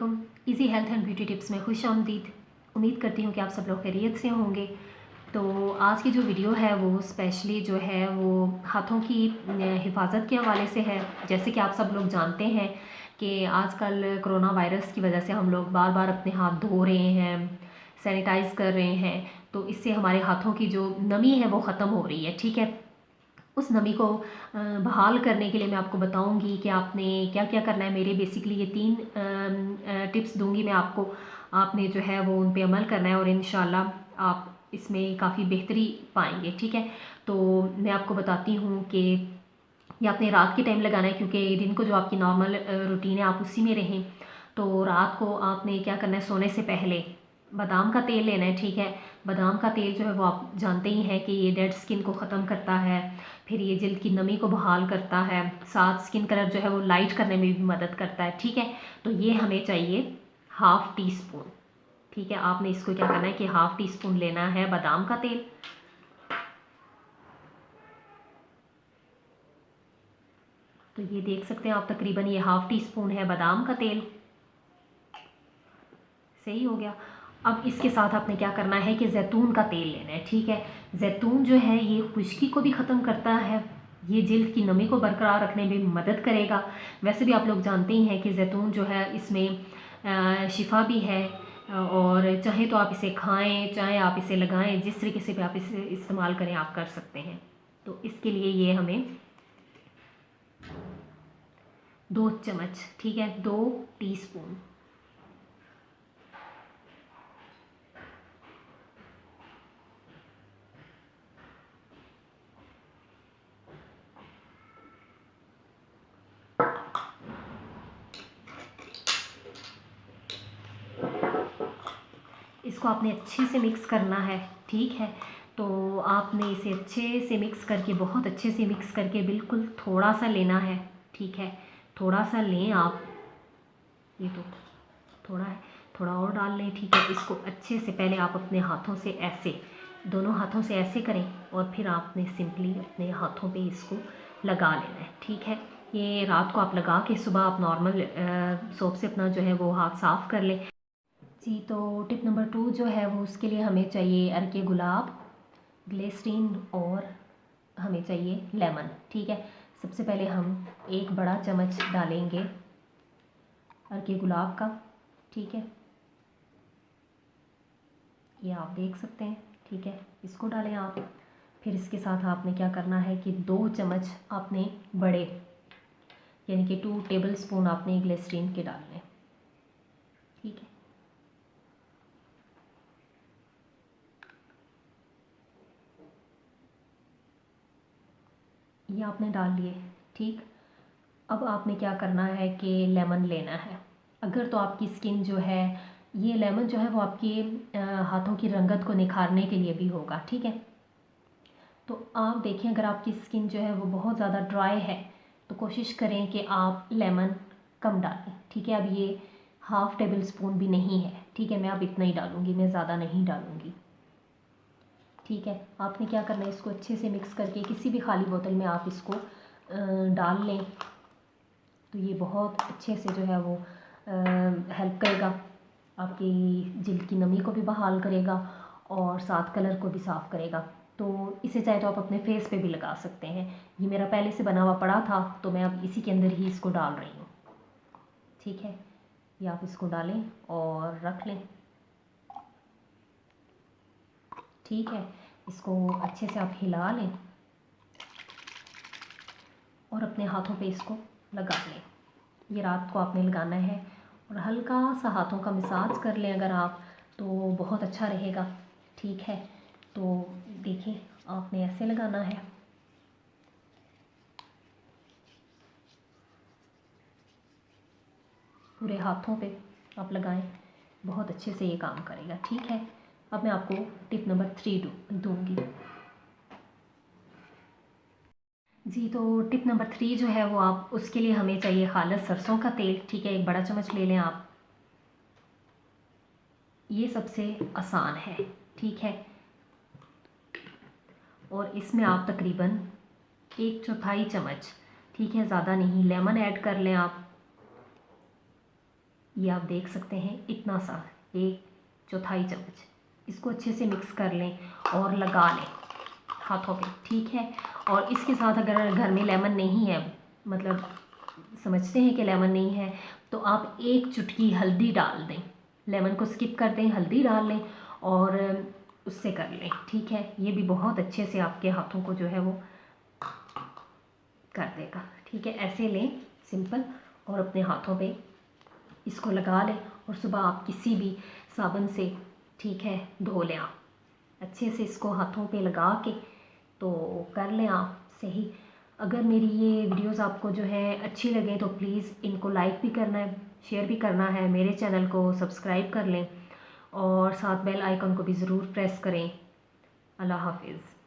वालेकुम। Easy health and beauty tips में खुश आमदीद। उम्मीद करती हूँ कि आप सब लोग खैरियत से होंगे। तो आज की जो वीडियो है वो स्पेशली जो है वो हाथों की हिफाजत के हवाले से है। जैसे कि आप सब लोग जानते हैं कि आजकल कोरोना वायरस की वजह से हम लोग बार बार अपने हाथ धो रहे हैं, सैनिटाइज़ कर रहे हैं, तो इससे हमारे हाथों की जो नमी है वो ख़त्म हो रही है। ठीक है, उस नमी को बहाल करने के लिए मैं आपको बताऊंगी कि आपने क्या क्या करना है। मेरे बेसिकली ये 3 टिप्स दूंगी मैं आपको, आपने जो है वो उन पे अमल करना है और इंशाल्लाह आप इसमें काफ़ी बेहतरी पाएंगे। ठीक है, तो मैं आपको बताती हूँ कि ये आपने रात के टाइम लगाना है, क्योंकि दिन को जो आपकी नॉर्मल रूटीन है आप उसी में रहें। तो रात को आपने क्या करना है, सोने से पहले बादाम का तेल लेना है। ठीक है, बादाम का तेल जो है वो आप जानते ही हैं कि ये डेड स्किन को ख़त्म करता है, फिर ये जल्द की नमी को बहाल करता है, साथ स्किन कलर जो है वो लाइट करने में भी मदद करता है। ठीक है, तो ये हमें चाहिए 1/2 टीस्पून। ठीक है, आपने इसको क्या करना है कि 1/2 टीस्पून लेना है बादाम का तेल। तो ये देख सकते हैं आप, तकरीबन ये 1/2 टीस्पून है बादाम का तेल। सही हो गया। अब इसके साथ आपने क्या करना है कि जैतून का तेल लेना है। ठीक है, जैतून जो है ये खुश्की को भी ख़त्म करता है, ये जल्द की नमी को बरकरार रखने में मदद करेगा। वैसे भी आप लोग जानते ही हैं कि जैतून जो है इसमें शिफा भी है, और चाहे तो आप इसे खाएं, चाहे आप इसे लगाएं, जिस तरीके से भी आप इसे इस्तेमाल करें आप कर सकते हैं। तो इसके लिए ये हमें 2 चम्मच, ठीक है, 2 टीस्पून। इसको आपने अच्छे से मिक्स करना है। ठीक है, तो आपने इसे अच्छे से मिक्स करके, बहुत अच्छे से मिक्स करके, बिल्कुल थोड़ा सा लेना है। ठीक है, थोड़ा सा लें आप, ये तो थोड़ा है, थोड़ा और डाल लें। ठीक है, इसको अच्छे से पहले आप अपने हाथों से ऐसे, दोनों हाथों से ऐसे करें और फिर आपने सिंपली अपने हाथों पे इसको लगा लेना है। ठीक है, ये रात को आप लगा के सुबह आप नॉर्मल सोप से अपना जो है वो हाथ साफ़ कर लें। जी, तो टिप नंबर 2 जो है वो उसके लिए हमें चाहिए अर्के गुलाब, ग्लिसरीन, और हमें चाहिए लेमन। ठीक है, सबसे पहले हम 1 बड़ा चम्मच डालेंगे अर्के गुलाब का। ठीक है, ये आप देख सकते हैं। ठीक है, इसको डालें आप। फिर इसके साथ आपने क्या करना है कि 2 चम्मच आपने बड़े, यानी कि 2 टेबल स्पून आपने ग्लिसरीन के डालने। ठीक है, ये आपने डाल लिए। ठीक, अब आपने क्या करना है कि लेमन लेना है। अगर तो आपकी स्किन जो है, ये लेमन जो है वो आपके हाथों की रंगत को निखारने के लिए भी होगा। ठीक है, तो आप देखें अगर आपकी स्किन जो है वो बहुत ज़्यादा ड्राई है तो कोशिश करें कि आप लेमन कम डालें। ठीक है, अब ये 1/2 टेबल स्पून भी नहीं है। ठीक है, मैं अब इतना ही डालूँगी, मैं ज़्यादा नहीं डालूँगी। ठीक है, आपने क्या करना है, इसको अच्छे से मिक्स करके किसी भी खाली बोतल में आप इसको डाल लें। तो ये बहुत अच्छे से जो है वो हेल्प करेगा, आपकी जिल्द की नमी को भी बहाल करेगा और साथ कलर को भी साफ़ करेगा। तो इसे चाहे तो आप अपने फेस पे भी लगा सकते हैं। ये मेरा पहले से बना हुआ पड़ा था तो मैं अब इसी के अंदर ही इसको डाल रही हूँ। ठीक है, ये आप इसको डालें और रख लें। ठीक है, इसको अच्छे से आप हिला लें और अपने हाथों पे इसको लगा लें। ये रात को आपने लगाना है और हल्का सा हाथों का मसाज कर लें अगर आप, तो बहुत अच्छा रहेगा। ठीक है, तो देखिए आपने ऐसे लगाना है, पूरे हाथों पे आप लगाएं, बहुत अच्छे से ये काम करेगा। ठीक है, अब मैं आपको टिप नंबर 3 दूँगी। जी, तो टिप नंबर 3 जो है वो आप, उसके लिए हमें चाहिए खालिस सरसों का तेल। ठीक है, 1 बड़ा चम्मच ले लें आप। ये सबसे आसान है। ठीक है, और इसमें आप तकरीबन 1/4 चम्मच, ठीक है, ज़्यादा नहीं, लेमन ऐड कर लें आप। ये आप देख सकते हैं, इतना सा 1/4 चम्मच। इसको अच्छे से मिक्स कर लें और लगा लें हाथों पे, ठीक है। और इसके साथ अगर घर में लेमन नहीं है, मतलब समझते हैं कि लेमन नहीं है, तो आप 1 चुटकी हल्दी डाल दें। लेमन को स्किप कर दें, हल्दी डाल लें और उससे कर लें, ठीक है। ये भी बहुत अच्छे से आपके हाथों को जो है वो कर देगा, ठीक है। ऐसे लें सिंपल और अपने हाथों पे इसको लगा लें और सुबह आप किसी भी साबुन से, ठीक है, धो लें आप अच्छे से इसको हाथों पे लगा के, तो कर लें आप सही। अगर मेरी ये वीडियोस आपको जो है अच्छी लगे तो प्लीज़ इनको लाइक भी करना है, शेयर भी करना है, मेरे चैनल को सब्सक्राइब कर लें और साथ बेल आइकन को भी ज़रूर प्रेस करें। अल्लाह हाफिज़।